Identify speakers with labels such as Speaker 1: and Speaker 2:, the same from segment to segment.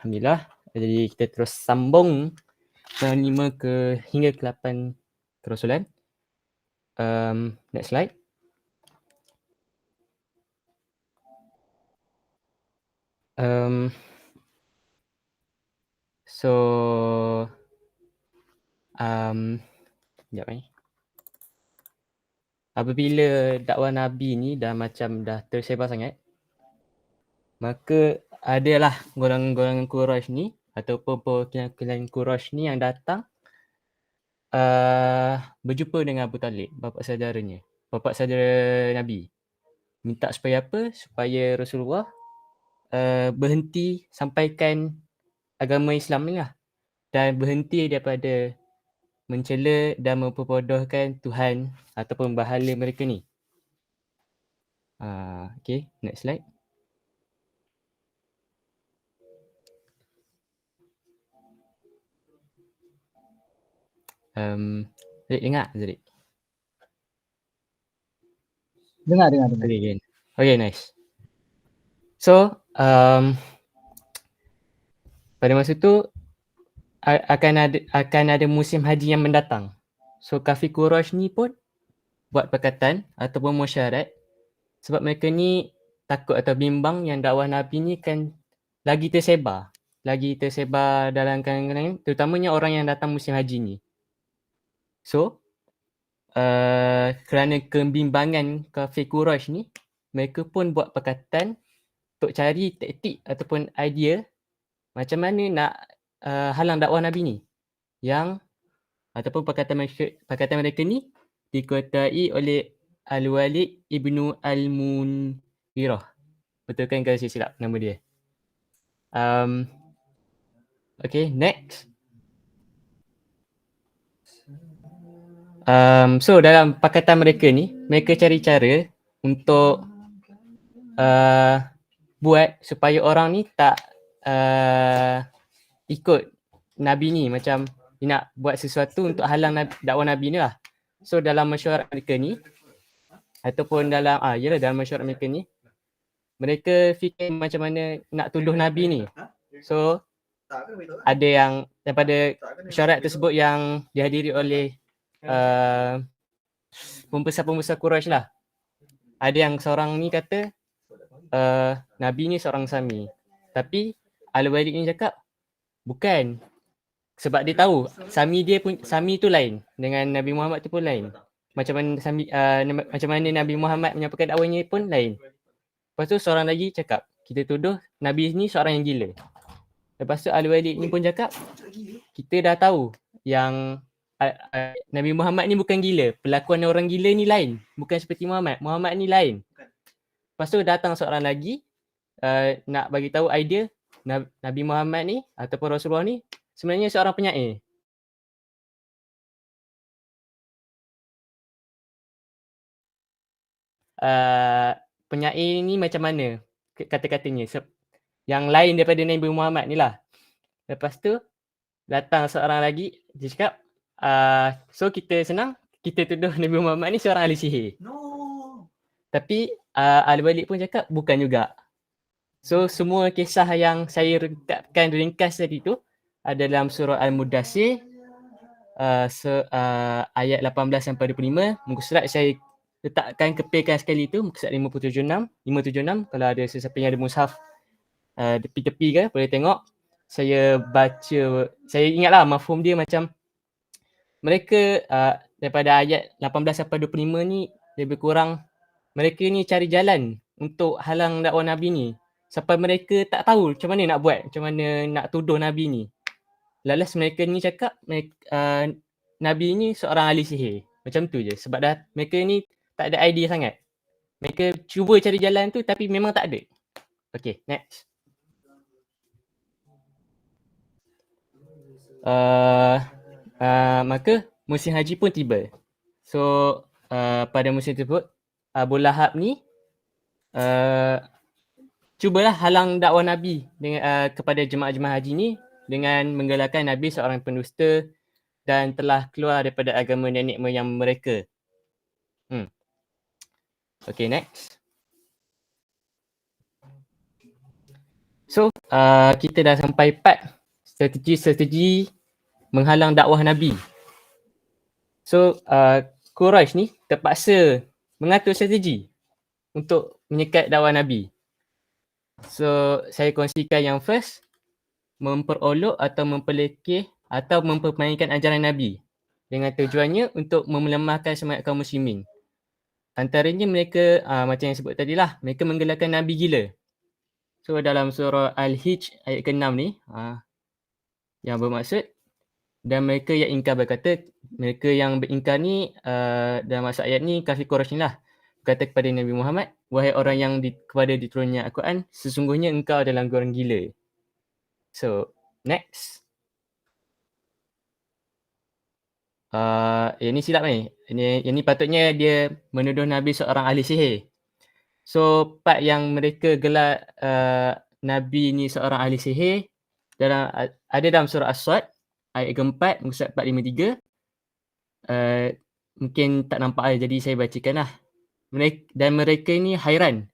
Speaker 1: Alhamdulillah. Jadi kita terus sambung dari 5 hingga ke 8 kerasulan. Next slide. So, sekejap ni. Apabila dakwah Nabi ni dah tersebar sangat, maka adalah golongan-golongan Quraisy ni ataupun perwakilan Quraisy ni yang datang berjumpa dengan Abu Talib, bapa saudara Nabi. Minta supaya apa? Supaya Rasulullah berhenti sampaikan agama Islam ni lah, dan berhenti daripada mencela dan memperbodohkan Tuhan ataupun bahala mereka ni. Okay, next slide. Zaid dengar Zaid?
Speaker 2: Dengar.
Speaker 1: Okay, nice. So, pada masa tu akan ada musim haji yang mendatang. So, kafir Quraisy ni pun buat perkataan ataupun mesyuarat sebab mereka ni takut atau bimbang yang dakwah Nabi ni kan lagi tersebar dalam kalangan terutamanya orang yang datang musim haji ni. So, kerana kebimbangan kafir Quraisy ni, mereka pun buat perkataan untuk cari taktik ataupun idea macam mana nak halang dakwah Nabi ni. Yang ataupun perkataan mereka ni dikuatai oleh Al-Walid ibnu Al-Munirah. Betul kan kalau saya silap nama dia? Okay, next. So dalam perkataan mereka ni, mereka cari cara untuk buat supaya orang ni tak ikut Nabi ni, macam dia nak buat sesuatu untuk halang dakwah Nabi ni lah. So dalam mesyuarat mereka ni ataupun dalam mesyuarat mereka ni, mereka fikir macam mana nak tuduh Nabi ni. So ada yang daripada mesyuarat tersebut yang dihadiri oleh pembesar-pembesar Quraisy lah. Ada yang seorang ni kata Nabi ni seorang Sami. Tapi Al-Walid ni cakap bukan. Sebab dia tahu Sami tu lain dengan Nabi Muhammad tu pun lain. Macam mana Nabi Muhammad menyampaikan dakwahnya pun lain. Lepas tu seorang lagi cakap, kita tuduh Nabi ni seorang yang gila. Lepas tu Al-Walid ni pun cakap, kita dah tahu yang Nabi Muhammad ni bukan gila. Perlakuan orang gila ni lain. Bukan seperti Muhammad. Muhammad ni lain. Lepas tu datang seorang lagi nak bagi tahu idea Nabi Muhammad ni ataupun Rasulullah ni sebenarnya seorang penyair. Penyair ni macam mana kata-katanya? Yang lain daripada Nabi Muhammad ni lah. Lepas tu datang seorang lagi, dia cakap, so kita senang, kita tuduh Nabi Muhammad ni seorang ahli sihir. Tapi Al-Walid pun cakap bukan juga. So semua kisah yang saya rekapkan ringkas tadi tu ada dalam surah Al-Mudassir ayat 18 sampai 25. Muka surat saya letakkan kepilkan sekali tu, muka surat 576. Kalau ada sesiapa yang ada mushaf tepi-tepi ke boleh tengok. Saya baca, saya ingatlah mafhum dia macam mereka daripada ayat 18 sampai 25 ni lebih kurang mereka ni cari jalan untuk halang dakwah Nabi ni. Sampai mereka tak tahu macam mana nak buat, macam mana nak tuduh Nabi ni. Lalas mereka ni cakap Nabi ni seorang ahli sihir. Macam tu je. Sebab dah mereka ni tak ada idea sangat. Mereka cuba cari jalan tu tapi memang tak ada. Okay, next. Maka musim haji pun tiba. So pada musim tersebut Abu Lahab ni cubalah halang dakwah Nabi dengan kepada jemaah-jemaah haji ni dengan menggelarkan Nabi seorang pendusta dan telah keluar daripada agama nenek moyang mereka. Okay, next. So, kita dah sampai part strategi-strategi menghalang dakwah Nabi. So, Quraisy ni terpaksa mengatur strategi untuk menyekat dakwah Nabi. So, saya kongsikan yang first, memperolok atau memperlekeh atau mempermainkan ajaran Nabi dengan tujuannya untuk melemahkan semangat kaum muslimin. Antaranya mereka, macam yang sebut tadi lah, mereka menggelarkan Nabi gila. So, dalam surah Al-Hijj ayat ke-6 ni, yang bermaksud, dan mereka yang ingkar berkata, mereka yang beringkar ni, dalam maksud ayat ni, kafir Quraisy ni lah, berkata kepada Nabi Muhammad, wahai orang yang kepada diturunnya Al-Quran, sesungguhnya engkau adalah orang gila. So, next. Yang ni silap ni. Yang ni patutnya dia menuduh Nabi seorang ahli sihir. So, part yang mereka gelar Nabi ni seorang ahli sihir, ada dalam surah As-Sad, ayat ke-4, muka surat 453. Mungkin tak nampak jadi saya bacakan lah. Dan mereka ni hairan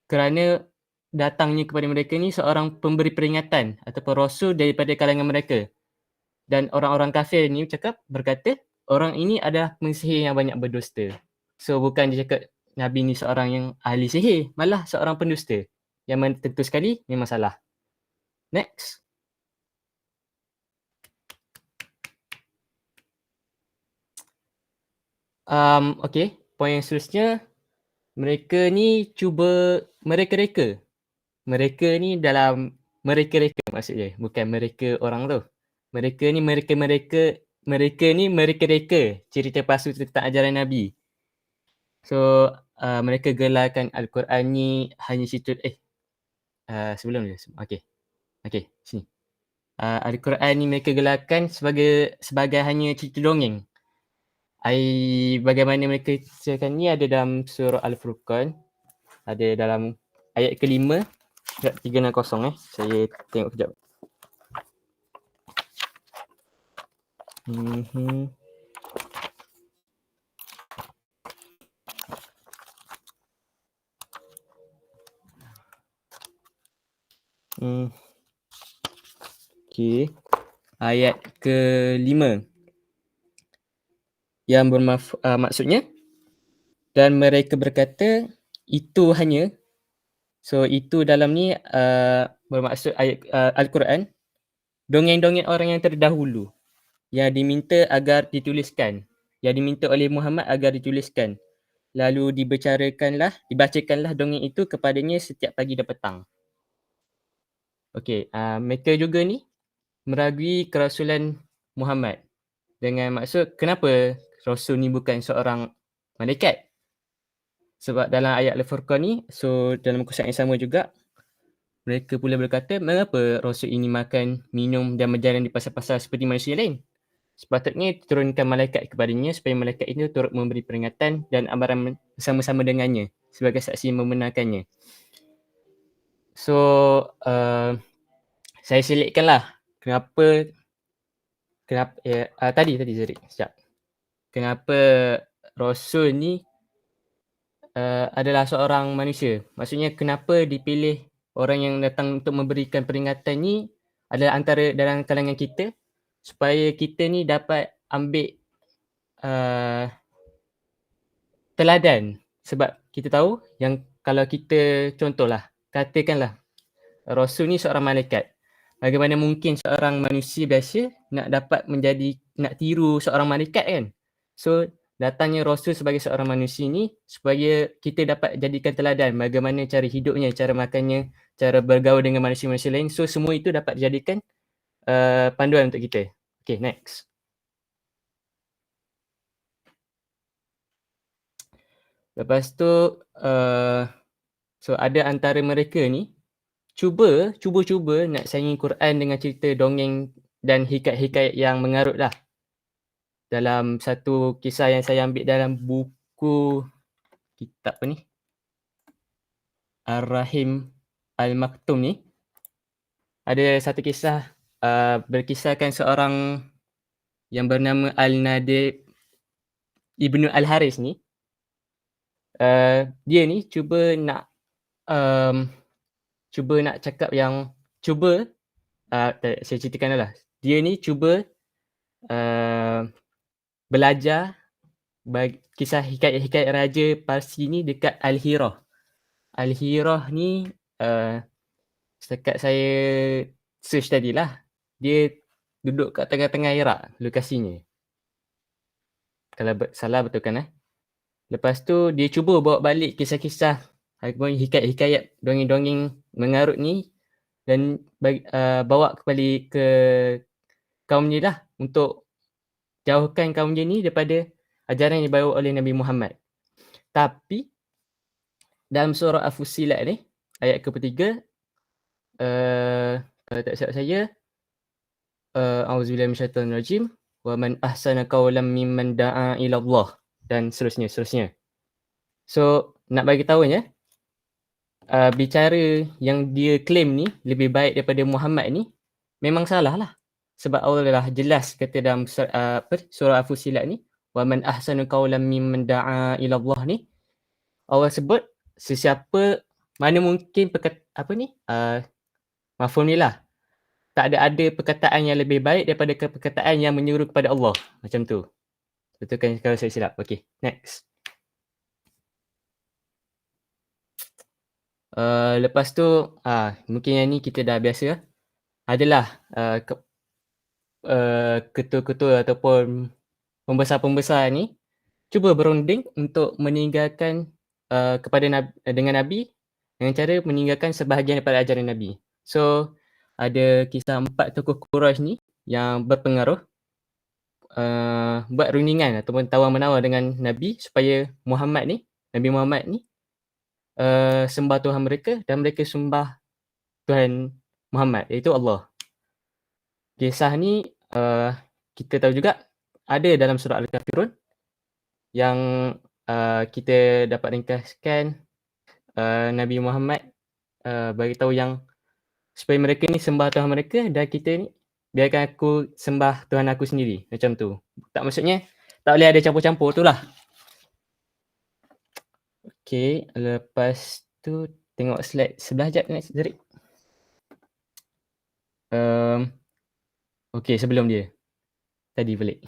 Speaker 1: kerana datangnya kepada mereka ni seorang pemberi peringatan ataupun rasul daripada kalangan mereka. Dan orang-orang kafir ni berkata, orang ini adalah pensihir yang banyak berdusta. So, bukan dia cakap Nabi ni seorang yang ahli sihir, malah seorang pendusta. Yang mana tentu sekali memang salah. Next. Okay, poin yang seterusnya, mereka ni cuba mereka-reka. Mereka ni dalam mereka-reka maksudnya, bukan mereka orang tu. Mereka ni mereka-reka cerita palsu tentang ajaran Nabi. So, mereka gelarkan Al-Quran ni hanya cerita, sebelum ni, okay, sini. Al-Quran ni mereka gelarkan sebagai hanya cerita dongeng. Bagaimana mereka ceritakan ni ada dalam surah Al-Furqan, ada dalam ayat ke-5, surat 360. Saya tengok kejap. Okay. Ayat ke-5. Yang maksudnya, dan mereka berkata, itu hanya, so itu dalam ni bermaksud ayat Al-Quran, dongeng-dongeng orang yang terdahulu, yang diminta agar dituliskan, yang diminta oleh Muhammad agar dituliskan. Lalu dibacakanlah dongeng itu kepadanya setiap pagi dan petang. Okay, mereka juga ni meragui kerasulan Muhammad dengan maksud kenapa Rasul ni bukan seorang malaikat. Sebab dalam ayat Al-Furqan ni, so dalam muka surat yang sama juga, mereka pula berkata, mengapa Rasul ini makan, minum dan berjalan di pasar-pasar seperti manusia lain? Sepatutnya turunkan malaikat kepadanya supaya malaikat itu turut memberi peringatan dan amaran bersama-sama dengannya sebagai saksi membenarkannya. So, saya selitkanlah kenapa tadi Zuri, sekejap. Kenapa Rasul ni adalah seorang manusia. Maksudnya kenapa dipilih orang yang datang untuk memberikan peringatan ni adalah antara dalam kalangan kita supaya kita ni dapat ambil teladan. Sebab kita tahu yang kalau kita contohlah, katakanlah Rasul ni seorang malaikat. Bagaimana mungkin seorang manusia biasa nak tiru seorang malaikat kan? So, datangnya Rasul sebagai seorang manusia ni supaya kita dapat jadikan teladan bagaimana cara hidupnya, cara makannya, cara bergaul dengan manusia-manusia lain. So, semua itu dapat dijadikan panduan untuk kita. Okay, next. Lepas tu, so ada antara mereka ni cuba nak saingi Quran dengan cerita dongeng dan hikayat-hikayat yang mengarut lah. Dalam satu kisah yang saya ambil dalam buku kitab apa ni? Ar-Rahim Al-Maktum ni. Ada satu kisah berkisahkan seorang yang bernama Al-Nadir Ibnu Al-Haris ni. Dia ni cuba nak cuba nak cakap yang cuba saya ceritakan lah. Dia ni cuba belajar kisah hikayat raja Parsi ni dekat Al-Hirah. Al-Hirah ni setakat saya search tadilah, dia duduk kat tengah-tengah Iraq lokasinya. Kalau salah betulkan. Lepas tu dia cuba bawa balik kisah-kisah hikayat-hikayat dongeng-dongeng mengarut ni dan bawa kembali ke kaum ni lah untuk jauhkan kaum dia ni daripada ajaran yang dibawa oleh Nabi Muhammad. Tapi dalam surah Al-Fussilat ni ayat ke-3 kalau tak silap saya auzubillahi minasyaitonir rajim wa man ahsana qawlan mimman da'a ila Allah dan seterusnya. So nak bagi tahu bicara yang dia claim ni lebih baik daripada Muhammad ni memang salah lah. Sebab Allah dah jelas kata dalam surah Al-Fussilat ni wa man ahsanu qawlan mimman da'a ila Allah ni, Allah sebut sesiapa mana mungkin mafhum ni lah, tak ada perkataan yang lebih baik daripada perkataan yang menyuruh kepada Allah. Macam tu. Betul kan kalau saya silap? Okay, next. Lepas tu mungkin yang ni kita dah biasa. Adalah ketua-ketua ataupun pembesar-pembesar ni cuba berunding untuk meninggalkan dengan Nabi dengan cara meninggalkan sebahagian daripada ajaran Nabi. So ada kisah 4 tokoh Quraisy ni yang berpengaruh buat rundingan ataupun tawar-menawar dengan Nabi supaya Nabi Muhammad ni sembah Tuhan mereka dan mereka sembah Tuhan Muhammad, iaitu Allah. Kisah ni kita tahu juga ada dalam surah Al-Kafirun yang kita dapat ringkaskan Nabi Muhammad bagi tahu yang supaya mereka ni sembah Tuhan mereka dan kita ni biarkan aku sembah Tuhan aku sendiri. Macam tu. Tak maksudnya tak boleh ada campur-campur tu lah. Okay, lepas tu tengok slide sebelah jap next Zerik. Okay, sebelum dia. Tadi balik.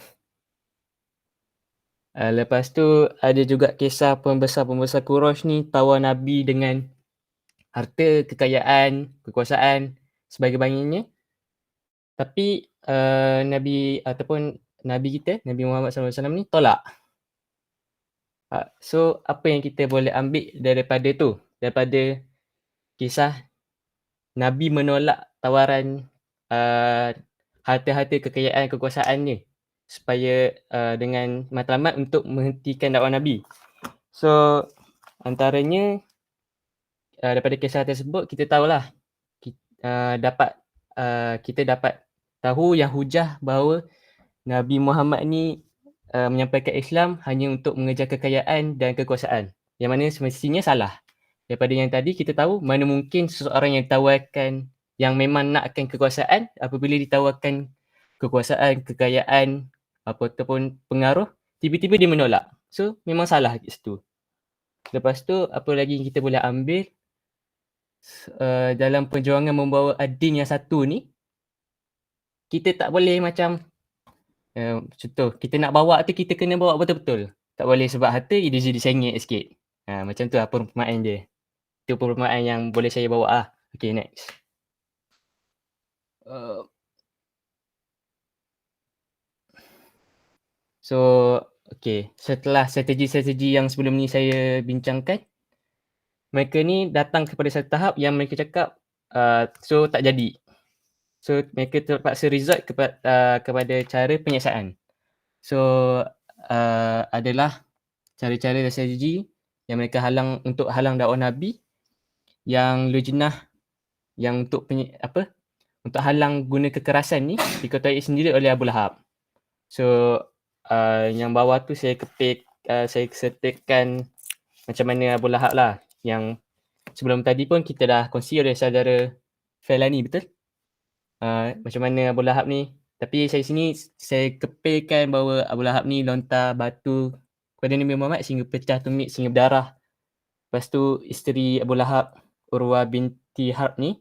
Speaker 1: Lepas tu ada juga kisah pembesar-pembesar Quraisy ni tawar Nabi dengan harta, kekayaan, kekuasaan sebagainya. Tapi Nabi kita, Nabi Muhammad SAW ni tolak. So apa yang kita boleh ambil daripada tu? Daripada kisah Nabi menolak tawaran harta-harta, kekayaan, kekuasaan ni supaya dengan matlamat untuk menghentikan dakwah Nabi. So antaranya daripada kisah tersebut kita tahulah kita dapat tahu yang hujah bahawa Nabi Muhammad ni menyampaikan Islam hanya untuk mengejar kekayaan dan kekuasaan, yang mana semestinya salah. Daripada yang tadi kita tahu mana mungkin seseorang yang ditawarkan yang memang nakkan kekuasaan, apabila ditawarkan kekuasaan, kekayaan ataupun pengaruh, tiba-tiba dia menolak. So memang salah kat situ. Lepas tu apa lagi yang kita boleh ambil dalam perjuangan membawa ad-din yang satu ni, kita tak boleh macam contoh kita nak bawa tu kita kena bawa betul-betul. Tak boleh sebab harta dia jadi sengit sikit. Macam tu lah perumpamaan dia. Itu perumpamaan yang boleh saya bawa lah. Okay, next. So, okay. Setelah strategi-strategi yang sebelum ni saya bincangkan, mereka ni datang kepada satu tahap yang mereka cakap so tak jadi. So mereka terpaksa resort kepada cara penyiasatan. So adalah cara-cara dan strategi yang mereka untuk halang dakwah Nabi, yang lujnah yang untuk halang guna kekerasan ni diketuai sendiri oleh Abu Lahab. So yang bawah tu saya sertakan macam mana Abu Lahab lah, yang sebelum tadi pun kita dah kongsi oleh saudara Felani, betul? Macam mana Abu Lahab ni. Tapi saya kepilkan bahawa Abu Lahab ni lontar batu kepada Nabi Muhammad sehingga pecah tumit, sehingga berdarah. Lepas tu isteri Abu Lahab, Urwah Harb ni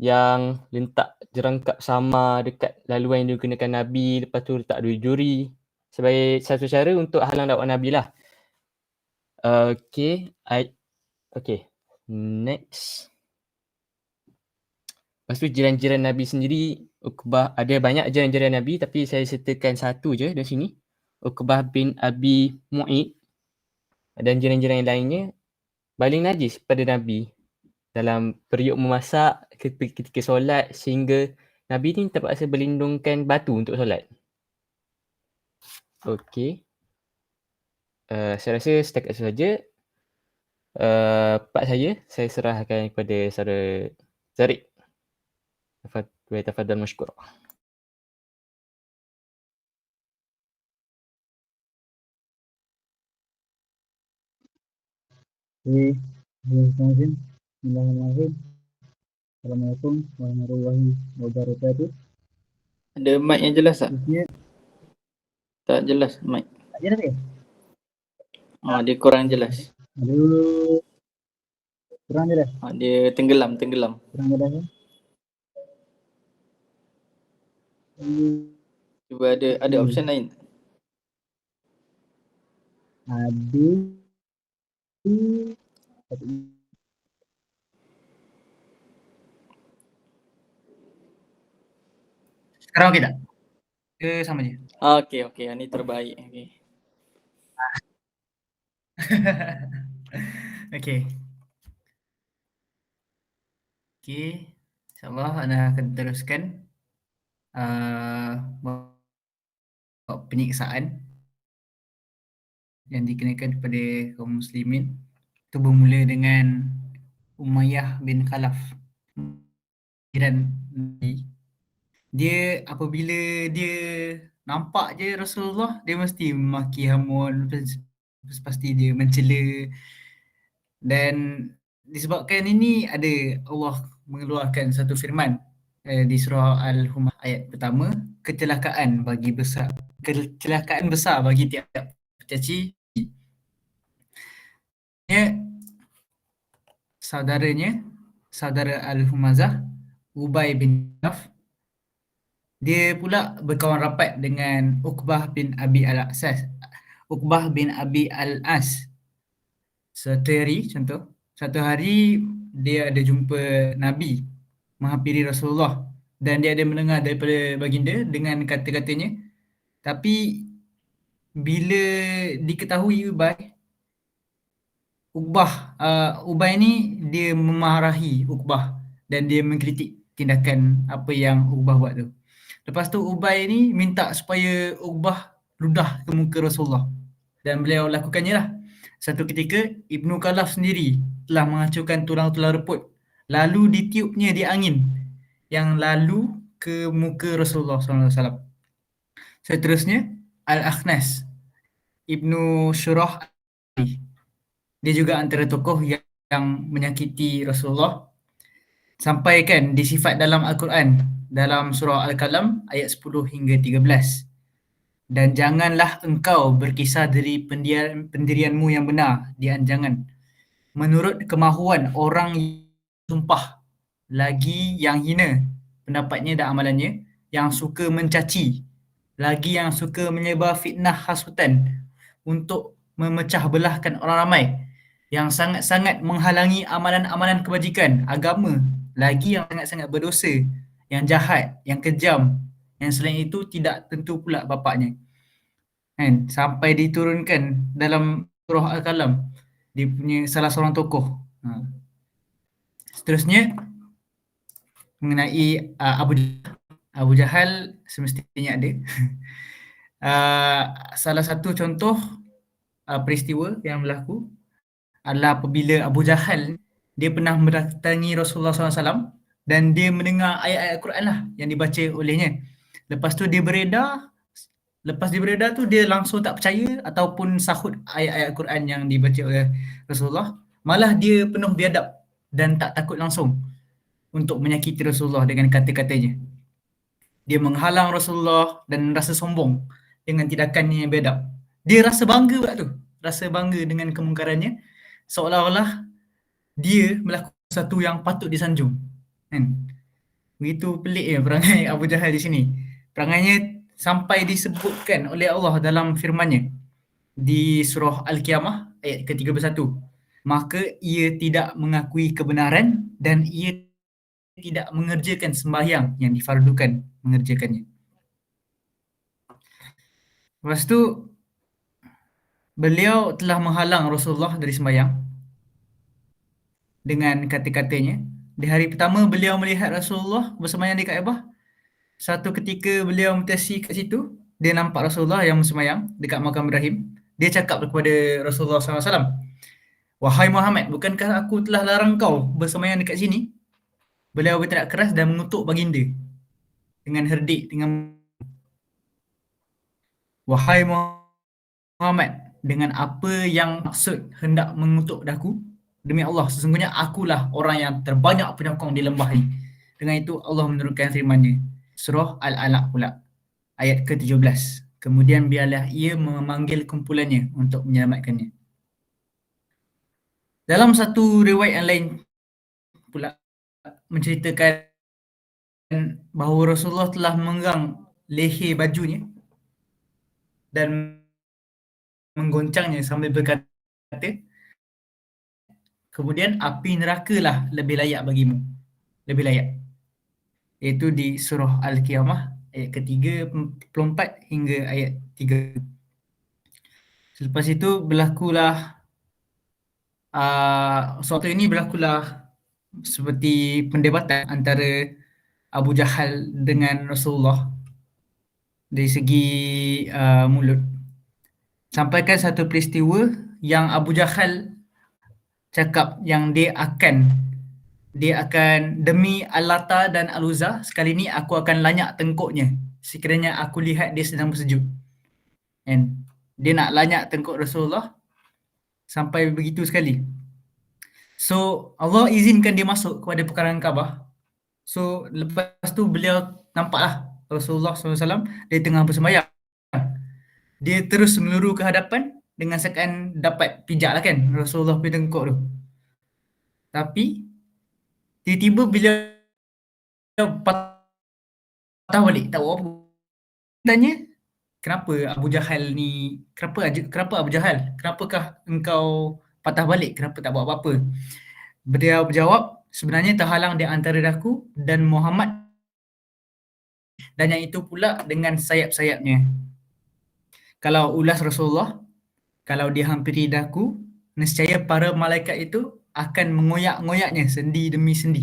Speaker 1: yang letak jerangkap sama dekat laluan yang digunakan Nabi, lepas tu letak duri-duri sebagai satu cara untuk halang dakwah Nabi lah. Okay, next. Lepas tu jiran-jiran Nabi sendiri, Uqbah, ada banyak jiran-jiran Nabi tapi saya sertakan satu je di sini. Uqbah bin Abi Mu'id dan jiran-jiran yang lainnya baling najis pada Nabi dalam periuk memasak ketika solat sehingga Nabi ni terpaksa berlindungkan batu untuk solat. Okey. Saya rasa setakat itu saja. Part saya serahkan kepada saudara Zarik. Tafadhal mashkur.
Speaker 2: Bismillahirrahmanirrahim. Assalamualaikum warahmatullahi wabarakatuh.
Speaker 3: Ada mic yang jelas tak?
Speaker 2: Khususnya,
Speaker 3: Tak jelas mic.
Speaker 2: tak jelas ke?
Speaker 3: Dia kurang jelas.
Speaker 2: Aduh. Kurang jelas?
Speaker 3: Dia tenggelam.
Speaker 2: Kurang jelas kan?
Speaker 3: Cuba ada option lain.
Speaker 2: Ada. Sekarang okey tak? Ke sama je?
Speaker 3: Okey. Ini terbaik. Okey.
Speaker 2: Okey. InsyaAllah Ana akan teruskan penyiksaan yang dikenakan kepada kaum muslimin. Itu bermula dengan Umayyah bin Khalaf, jiran Nabi. Dia apabila dia nampak je Rasulullah, dia mesti memaki hamun, pasti dia mencela. Dan disebabkan ini ada Allah mengeluarkan satu firman di surah Al-Humah ayat pertama, kecelakaan besar bagi tiap-tiap pencaci. Saudara Al-Humazah, Ubay bin Khalaf, dia pula berkawan rapat dengan Uqbah bin Abi Al-As. Satu hari dia ada jumpa Nabi menghampiri Rasulullah dan dia ada mendengar daripada baginda dengan kata-katanya. Tapi bila diketahui Ubay ni dia memarahi Uqbah dan dia mengkritik tindakan apa yang Uqbah buat tu. Lepas tu Ubay ni minta supaya Uqbah ludah ke muka Rasulullah dan beliau lakukannya lah. Satu ketika Ibnu Khalaf sendiri telah mengacurkan tulang-tulang reput lalu ditiupnya di angin yang lalu ke muka Rasulullah SAW. Seterusnya Al-Akhnas Ibnu Syurah, dia juga antara tokoh yang menyakiti Rasulullah sampai kan disifat dalam Al-Quran dalam surah Al-Qalam ayat 10 hingga 13. Dan janganlah engkau berkisah dari pendirianmu yang benar di anjangan menurut kemahuan orang yang sumpah, lagi yang hina pendapatnya dan amalannya, yang suka mencaci, lagi yang suka menyebar fitnah hasutan untuk memecah belahkan orang ramai, yang sangat-sangat menghalangi amalan-amalan kebajikan agama, lagi yang sangat-sangat berdosa, yang jahat, yang kejam, yang selain itu tidak tentu pula bapaknya. Kan? Sampai diturunkan dalam surah Al-Qalam dia punya salah seorang tokoh. Seterusnya mengenai Abu Jahal semestinya ada. Salah satu contoh peristiwa yang berlaku adalah apabila Abu Jahal dia pernah mendatangi Rasulullah SAW dan dia mendengar ayat-ayat Al-Quran lah yang dibaca olehnya. Lepas dia beredar tu dia langsung tak percaya ataupun sahut ayat-ayat Al-Quran yang dibaca oleh Rasulullah. Malah dia penuh biadab dan tak takut langsung untuk menyakiti Rasulullah dengan kata-katanya. Dia menghalang Rasulullah dan rasa sombong dengan tindakannya yang biadab. Dia rasa bangga pula tu. Rasa bangga dengan kemungkarannya. Seolah-olah dia melakukan satu yang patut disanjung. Kan? Begitu pelik ya perangai Abu Jahal di sini. Perangainya sampai disebutkan oleh Allah dalam firman-Nya di surah Al-Qiyamah ayat ke-31. Maka ia tidak mengakui kebenaran dan ia tidak mengerjakan sembahyang yang difardukan mengerjakannya. Lepas tu beliau telah menghalang Rasulullah dari sembahyang dengan kata-katanya. Di hari pertama beliau melihat Rasulullah bersembahyang di Kaabah. Satu ketika beliau mutasi kat situ, dia nampak Rasulullah yang bersembahyang dekat makam Ibrahim. Dia cakap kepada Rasulullah SAW, "Wahai Muhammad, bukankah aku telah larang kau bersembahyang dekat sini?" Beliau berteriak keras dan mengutuk baginda dengan herdik, dengan, "Wahai Muhammad, dengan apa yang maksud hendak mengutuk daku? Demi Allah, sesungguhnya akulah orang yang terbanyak penyokong di lembah ini." Dengan itu Allah menurunkan firman-Nya. Surah Al-Alaq pula, ayat ke-17. Kemudian biarlah ia memanggil kumpulannya untuk menyelamatkannya. Dalam satu riwayat yang lain pula menceritakan bahawa Rasulullah telah menggang leher bajunya dan menggoncangnya sambil berkata, "Kemudian api nerakalah lebih layak bagimu." Lebih layak. Iaitu di surah Al-Qiyamah ayat ke-34 hingga ayat 3. Selepas itu berlakulah suatu ini berlakulah seperti pendebatan antara Abu Jahal dengan Rasulullah dari segi mulut. Sampaikan satu peristiwa yang Abu Jahal cakap yang dia akan demi Al-Lata dan Al-Uzza, sekali ni aku akan lanyak tengkuknya sekiranya aku lihat dia sedang bersujud. And dia nak lanyak tengkuk Rasulullah sampai begitu sekali. So Allah izinkan dia masuk kepada pekarangan Kaabah. So lepas tu beliau nampaklah Rasulullah SAW dia tengah bersembahyang. Dia terus meluru ke hadapan dengan seakan dapat pijak lah kan Rasulullah punya tengkuk tu. Tapi tiba-tiba beliau patah balik, tak buat apa. Tanya, "Kenapa Abu Jahal ni, kenapa Abu Jahal? Kenapakah engkau patah balik? Kenapa tak buat apa-apa?" Beliau berjawab, "Sebenarnya terhalang di antara daku dan Muhammad, dan yang itu pula dengan sayap-sayapnya." Kalau ulas Rasulullah, kalau dihampiri daku, nescaya para malaikat itu akan mengoyak-ngoyaknya sendi demi sendi.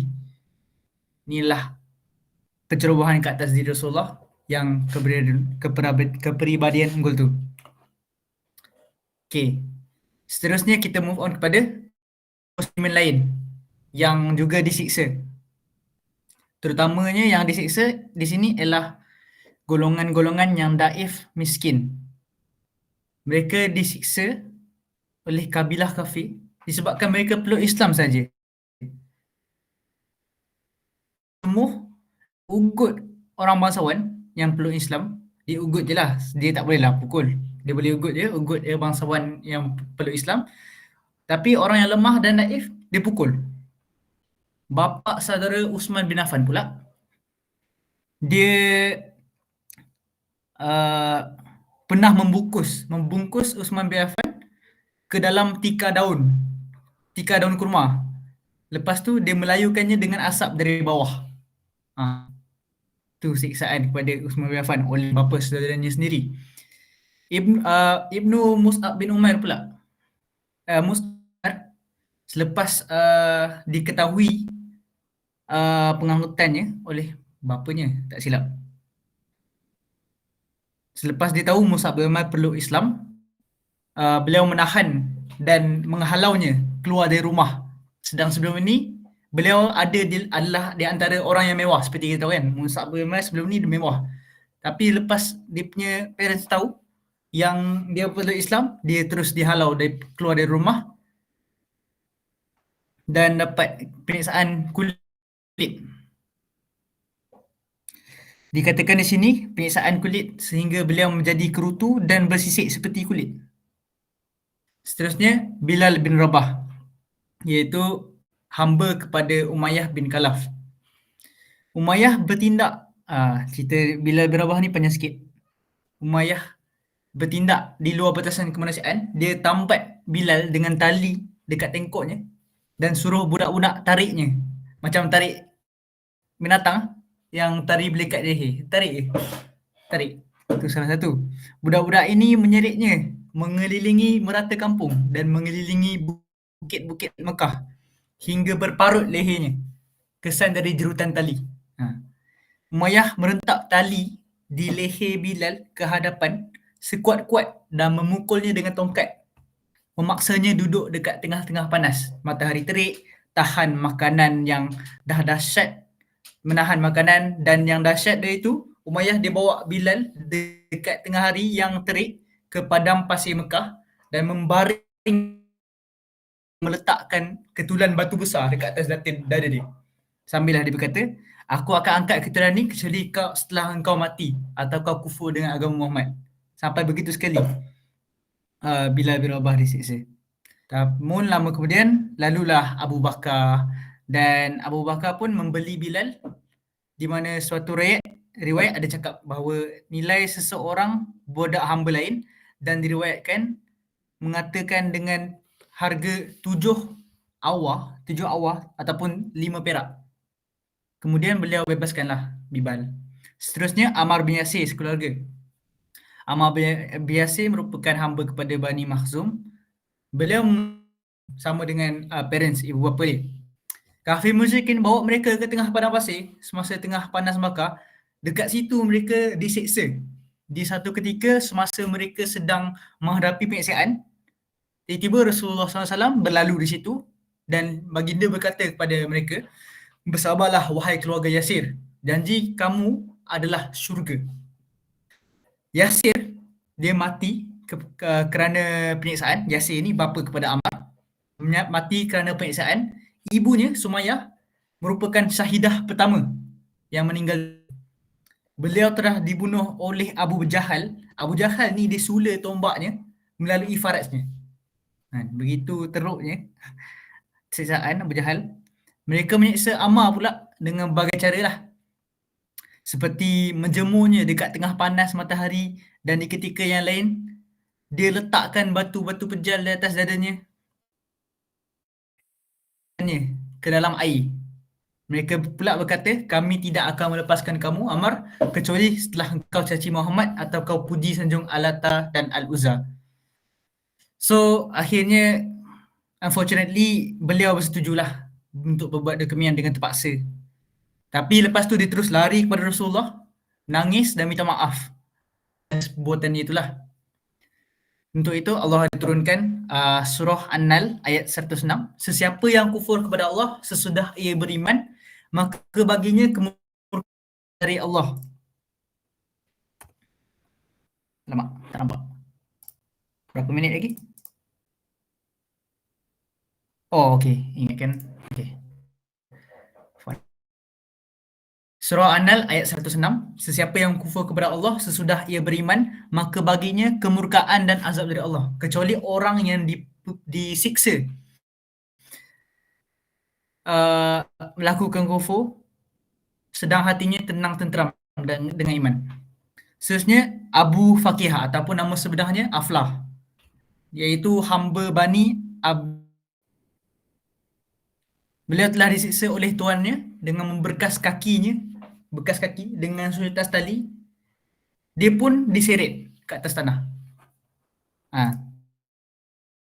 Speaker 2: Inilah pencerobohan ke atas diri Rasulullah yang kepribadian unggul tu. Okay. Seterusnya kita move on kepada muslimin lain yang juga disiksa. Terutamanya yang disiksa di sini ialah golongan-golongan yang daif miskin. Mereka disiksa oleh kabilah kafir disebabkan mereka peluk Islam saja. Semua ugut orang bangsawan yang peluk Islam, dia ugut je lah, dia tak boleh lah pukul. Dia boleh ugut dia bangsawan yang peluk Islam. Tapi orang yang lemah dan naif, dia pukul. Bapa saudara Uthman bin Affan pula, dia pernah membungkus Uthman bin Affan ke dalam tika daun kurma. Lepas tu dia melayukannya dengan asap dari bawah. Tu siksaan kepada Uthman bin Affan oleh bapa saudaranya sendiri. Ibnu Mus'ab bin Umair pula, selepas diketahui pengangkutannya oleh bapanya, tak silap. Selepas dia tahu Mus'ab bin Umair peluk Islam, beliau menahan dan menghalaunya keluar dari rumah. Sedang sebelum ini beliau adalah di antara orang yang mewah, seperti kita tahu kan. Mus'ab bin Umair sebelum ni dia mewah. Tapi lepas dia punya parents tahu yang dia peluk Islam, dia terus dihalau keluar dari rumah dan dapat penyiksaan kulit. Dikatakan di sini penyiksaan kulit sehingga beliau menjadi kerutu dan bersisik seperti kulit. Seterusnya Bilal bin Rabah, iaitu hamba kepada Umayyah bin Khalaf. Umayyah bertindak, cerita Bilal bin Rabah ni panjang sikit. Umayyah bertindak di luar batasan kemanusiaan, dia tambat Bilal dengan tali dekat tengkoknya dan suruh budak-budak tariknya. Macam tarik binatang yang tari belikat leher. Tarik je. Tarik. Itu salah satu. Budak-budak ini menyeritnya, mengelilingi merata kampung dan mengelilingi bukit-bukit Mekah hingga berparut lehernya. Kesan dari jerutan tali. Umayyah merentak tali di leher Bilal ke hadapan sekuat-kuat dan memukulnya dengan tongkat. Memaksanya duduk dekat tengah-tengah panas. Matahari terik, tahan makanan yang dah dahsyat, menahan makanan, dan yang dahsyat dari itu, Umayyah dia bawa Bilal dekat tengah hari yang terik ke padang pasir Mekah dan membaring, meletakkan ketulan batu besar dekat atas dada dia. Sambillah dia berkata, aku akan angkat ketulan ni kecuali kau setelah engkau mati atau kau kufur dengan agama Muhammad. Sampai begitu sekali Bilal bin Rabah disiksa. Namun lama kemudian lalulah Abu Bakar, dan Abu Bakar pun membeli Bilal, di mana suatu riwayat ada cakap bahawa nilai seseorang budak hamba lain, dan diriwayatkan mengatakan dengan harga 7 awar ataupun 5 perak. Kemudian beliau bebaskanlah Bilal. Seterusnya Ammar bin Yasir sekeluarga. Ammar bin Yasir merupakan hamba kepada Bani Makhzum. Beliau sama dengan parents, ibu bapa dia. Kafir musyrikin bawa mereka ke tengah padang pasir semasa tengah panas Makkah. Dekat situ mereka diseksa. Di satu ketika semasa mereka sedang menghadapi penyiksaan, tiba-tiba Rasulullah SAW berlalu di situ dan baginda berkata kepada mereka, bersabarlah wahai keluarga Yasir, janji kamu adalah syurga. Yasir dia mati kerana penyiksaan. Yasir ni bapa kepada Ammar, mati kerana penyiksaan. Ibunya Sumayyah merupakan syahidah pertama yang meninggal. Beliau telah dibunuh oleh Abu Jahal. Abu Jahal ni dia sula tombaknya melalui farasnya. Begitu teruknya siksaan Abu Jahal. Mereka menyiksa Ammar pula dengan berbagai cara lah. Seperti menjemurnya dekat tengah panas matahari, dan di ketika yang lain dia letakkan batu-batu pejal di atas dadanya ke dalam air. Mereka pula berkata, kami tidak akan melepaskan kamu Ammar kecuali setelah engkau caci Muhammad atau kau puji sanjung Al-Lata dan Al-Uzza. So akhirnya unfortunately beliau bersetujulah untuk berbuat demikian dengan terpaksa. Tapi lepas tu dia terus lari kepada Rasulullah, nangis dan minta maaf atas perbuatannya itulah. Untuk itu Allah turunkan surah An-Nal ayat 106. Sesiapa yang kufur kepada Allah sesudah ia beriman, maka baginya kemurkaan dari Allah. Lama, tak nampak. Berapa minit lagi? Oh, okey. Ingatkan. Okey. Surah An-Nal ayat 106. Sesiapa yang kufur kepada Allah sesudah ia beriman, maka baginya kemurkaan dan azab dari Allah. Kecuali orang yang disiksa melakukan kufur sedang hatinya tenang tenteram dengan iman. Seterusnya Abu Fakihah ataupun nama sebenarnya Aflah, iaitu hamba Bani Beliau telah disiksa oleh tuannya dengan memberkas kakinya, bekas kaki dengan sulitas tali. Dia pun diseret ke atas tanah.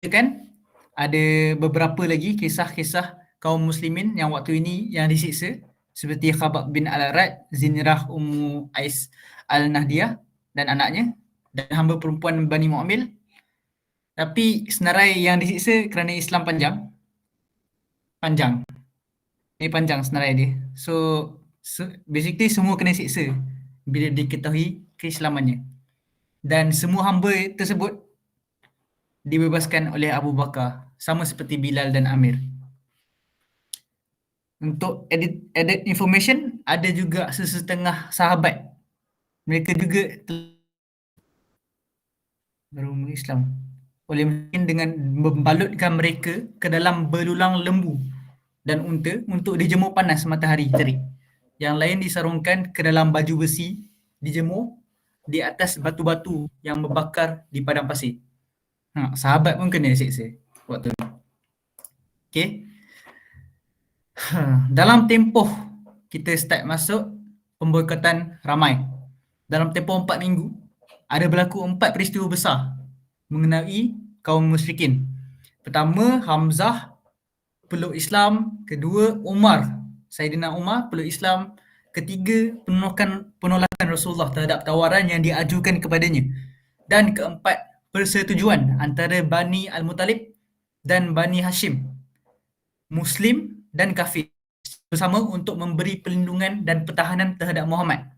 Speaker 2: Kan ada beberapa lagi kisah-kisah kaum muslimin yang waktu ini yang disiksa, seperti Khabab bin Al-Arad, Zinrah Ummu Ais Al-Nahdiyah dan anaknya, dan hamba perempuan Bani Mu'amil. Tapi senarai yang disiksa kerana Islam panjang. Ini panjang senarai dia. So basically semua kena siksa bila diketahui keislamannya. Dan semua hamba tersebut dibebaskan oleh Abu Bakar, sama seperti Bilal dan Amir. Untuk added information, ada juga sesetengah sahabat, mereka juga baru Islam oleh mungkin dengan membalutkan mereka ke dalam belulang lembu dan unta untuk dijemur panas matahari terik. Yang lain disarungkan ke dalam baju besi, dijemur di atas batu-batu yang membakar di padang pasir. Sahabat pun kena seksa waktu tu. Okey. Dalam tempoh kita start masuk pemboikotan ramai. Dalam tempoh 4 minggu, ada berlaku 4 peristiwa besar mengenai kaum musyrikin. Pertama, Hamzah peluk Islam. Kedua, Saidina Umar peluk Islam. Ketiga, penolakan Rasulullah terhadap tawaran yang diajukan kepadanya. Dan keempat, persetujuan antara Bani Al-Muttalib dan Bani Hashim, Muslim dan kafir, bersama untuk memberi perlindungan dan pertahanan terhadap Muhammad.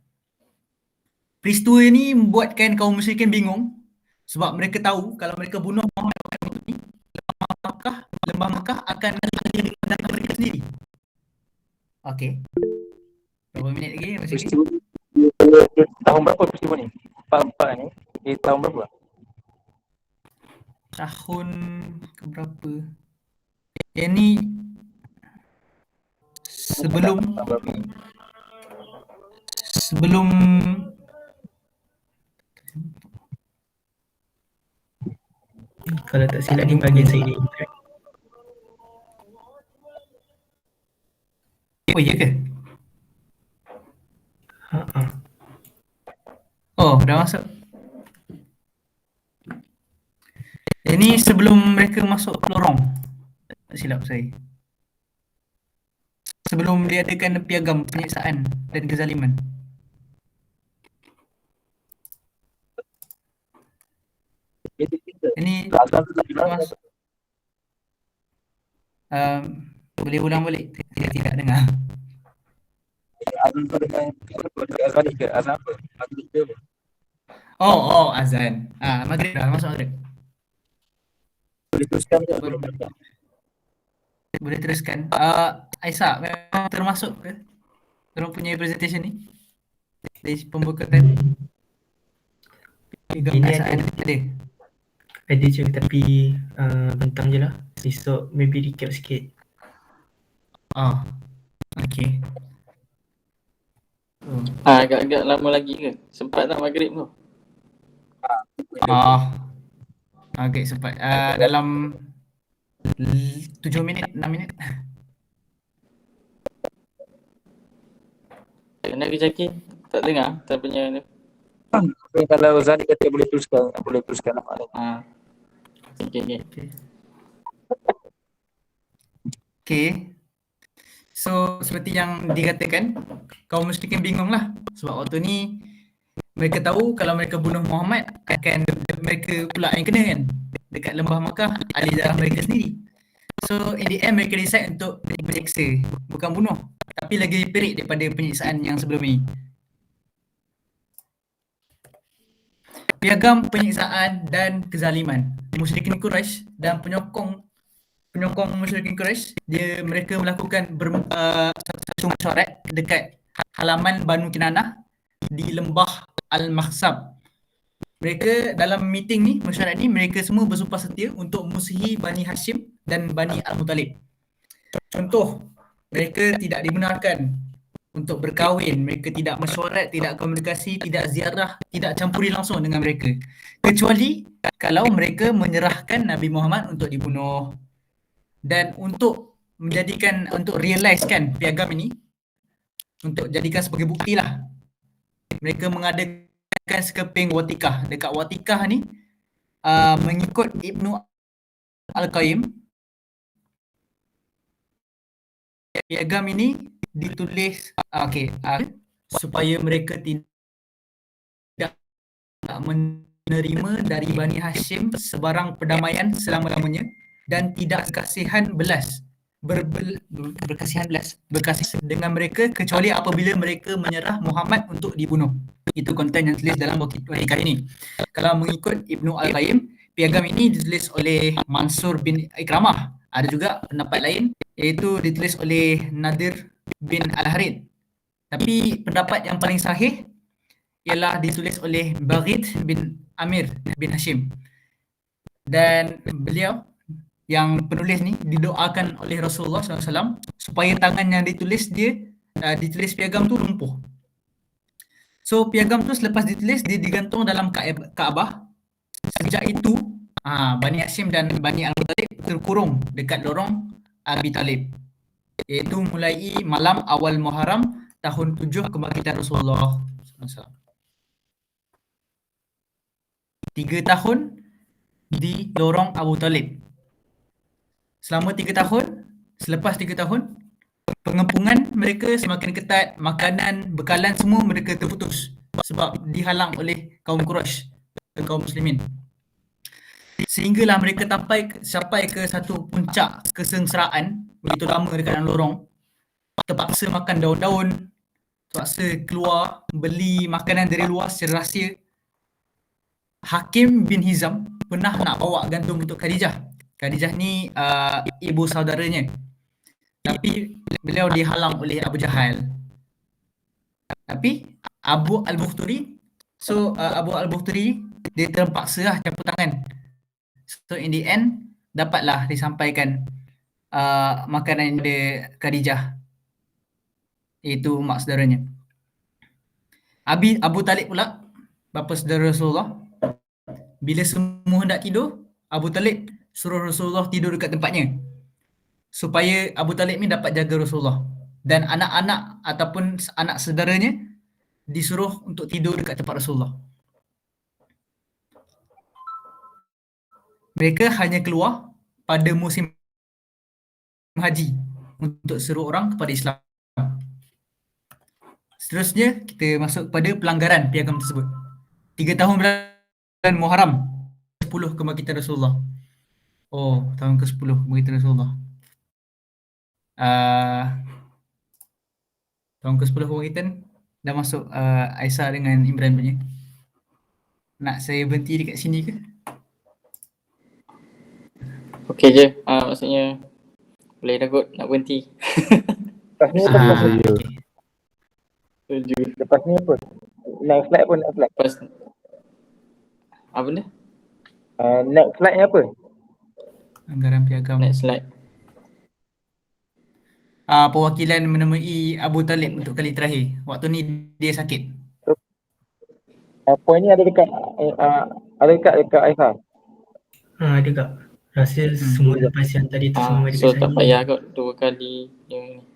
Speaker 2: Peristiwa ini membuatkan kaum musyrikin bingung sebab mereka tahu kalau mereka bunuh Muhammad ini, lembah Makkah akan ada di tangan mereka sendiri. Okey. Berapa minit lagi? Masih lagi?
Speaker 4: Peristiwa tahun berapa peristiwa ni? Empat ni tahun berapa?
Speaker 2: Tahun keberapa? Yang ni sebelum
Speaker 5: Kalau tak silap ni bahagian saya.
Speaker 2: oh ya ke?
Speaker 5: Ha.
Speaker 2: Oh, dah masuk. Ini sebelum mereka masuk lorong. Tak silap saya. Sebelum diadakan piagam penyiksaan dan kezaliman. Ini masuk. Boleh ulang balik? Saya tidak dengar.
Speaker 4: Azan apa?
Speaker 2: Oh, azan. Maghrib dah, masuk maghrib.
Speaker 4: Boleh teruskan ke?
Speaker 2: Boleh teruskan. Aisyah, memang termasuk ke dalam punya presentation ni? Dari pembukaan piagam
Speaker 5: Ini
Speaker 2: penyiksaan ada?
Speaker 5: Ada je tapi bentang je lah. Esok maybe recap sikit.
Speaker 2: Okay.
Speaker 3: Agak-agak lama lagi ke? Sempat tak maghrib tu?
Speaker 2: Okay, sempat. Dalam 7 minit, 6 minit.
Speaker 3: Kena ke Jaki? Tak dengar? Tak punya ni.
Speaker 4: Kalau Zani kata boleh teruskan nama ni.
Speaker 3: Okay.
Speaker 2: Okay. So, seperti yang dikatakan, kaum musyrikin bingung lah. Sebab waktu ni, mereka tahu kalau mereka bunuh Muhammad, akan mereka pula yang kena kan. Dekat lembah Makkah, ahli darah mereka sendiri. So, in the end, mereka decide untuk menyiksa. Bukan bunuh, tapi lagi perik daripada penyiksaan yang sebelum ini. Piagam penyiksaan dan kezaliman. Musyrikin Quraisy dan penyokong musyrikin Quraisy, mereka melakukan satu mesyuarat dekat halaman Banu Kinanah di lembah Al-Mahsab. Mereka dalam meeting ni, mesyuarat ni, mereka semua bersumpah setia untuk musuhi Bani Hashim dan Bani Al-Muttalib. Contoh, mereka tidak dibenarkan untuk berkahwin, mereka tidak mesyuarat, tidak komunikasi, tidak ziarah, tidak campuri langsung dengan mereka. Kecuali kalau mereka menyerahkan Nabi Muhammad untuk dibunuh. Dan untuk realisekan piagam ini, untuk jadikan sebagai bukti lah, mereka mengadakan sekeping watikah. Dekat watikah ni, mengikut Ibnu Al-Qayyim, piagam ini ditulis supaya mereka tidak menerima dari Bani Hashim sebarang perdamaian selama-lamanya dan tidak berkasihan dengan mereka kecuali apabila mereka menyerah Muhammad untuk dibunuh. Itu konten yang ditulis dalam watikah ini. Kalau mengikut Ibnu Al-Qayyim, piagam ini ditulis oleh Mansur bin Ikramah. Ada juga pendapat lain iaitu ditulis oleh Nadir bin Al-Harith. Tapi pendapat yang paling sahih ialah ditulis oleh Baghid bin Amir bin Hashim. Dan beliau yang penulis ni didoakan oleh Rasulullah SAW supaya tangan yang ditulis ditulis piagam tu lumpuh. So piagam tu selepas ditulis dia digantung dalam Kaabah. Sejak itu Bani Hashim dan Bani Al-Muttalib terkurung dekat lorong Abi Talib, iaitu mulai malam awal Muharram tahun 7 kebangkitan Rasulullah SAW. 3 tahun di lorong Abu Talib. Selama 3 tahun, selepas 3 tahun, pengepungan mereka semakin ketat, makanan, bekalan semua mereka terputus sebab dihalang oleh kaum Quraisy, kaum muslimin. Sehinggalah mereka sampai ke satu puncak kesengsaraan begitu lama dekat dalam lorong. Terpaksa makan daun-daun, terpaksa keluar beli makanan dari luar secara rahsia. Hakim bin Hizam pernah nak bawa gantung untuk Khadijah. Khadijah ni ibu saudaranya. Tapi beliau dihalang oleh Abu Jahal. Tapi Abu Al-Bukhturi, Abu Al-Bukhturi dia terpaksa lah campur tangan. So in the end dapatlah disampaikan makanan kepada Khadijah, iaitu mak saudaranya. Abu Talib pula, bapa saudara Rasulullah, bila semua hendak tidur, Abu Talib suruh Rasulullah tidur dekat tempatnya supaya Abu Talib ni dapat jaga Rasulullah, dan anak-anak ataupun anak saudaranya disuruh untuk tidur dekat tempat Rasulullah. Mereka hanya keluar pada musim haji untuk seru orang kepada Islam. Seterusnya kita masuk kepada pelanggaran piagam tersebut. 3 tahun bulan Muharram 10 kebangkitan Rasulullah. Tahun ke-10 kebangkitan Rasulullah. Tahun ke-10 kebangkitan dah masuk Aisyah dengan Imran punya. Nak saya berhenti dekat sini ke?
Speaker 3: Okey je. Maksudnya boleh dah kot nak berhenti.
Speaker 4: Lepas ni apa?
Speaker 3: Setuju.
Speaker 4: Lepas ni apa? Next slide pun next slide.
Speaker 3: Lepas apa benda?
Speaker 4: Next slide ni apa?
Speaker 2: Anggaran piagam.
Speaker 3: Next slide.
Speaker 2: Perwakilan menemui Abu Talib untuk kali terakhir. Waktu ni dia sakit.
Speaker 4: Poin ni ada dekat dekat Aisyah.
Speaker 5: Ada kak. Rasa semua lepas yang tadi tu semua ada
Speaker 3: So
Speaker 5: kat
Speaker 3: tak
Speaker 5: saya.
Speaker 3: payah kot 2 kali yang ni.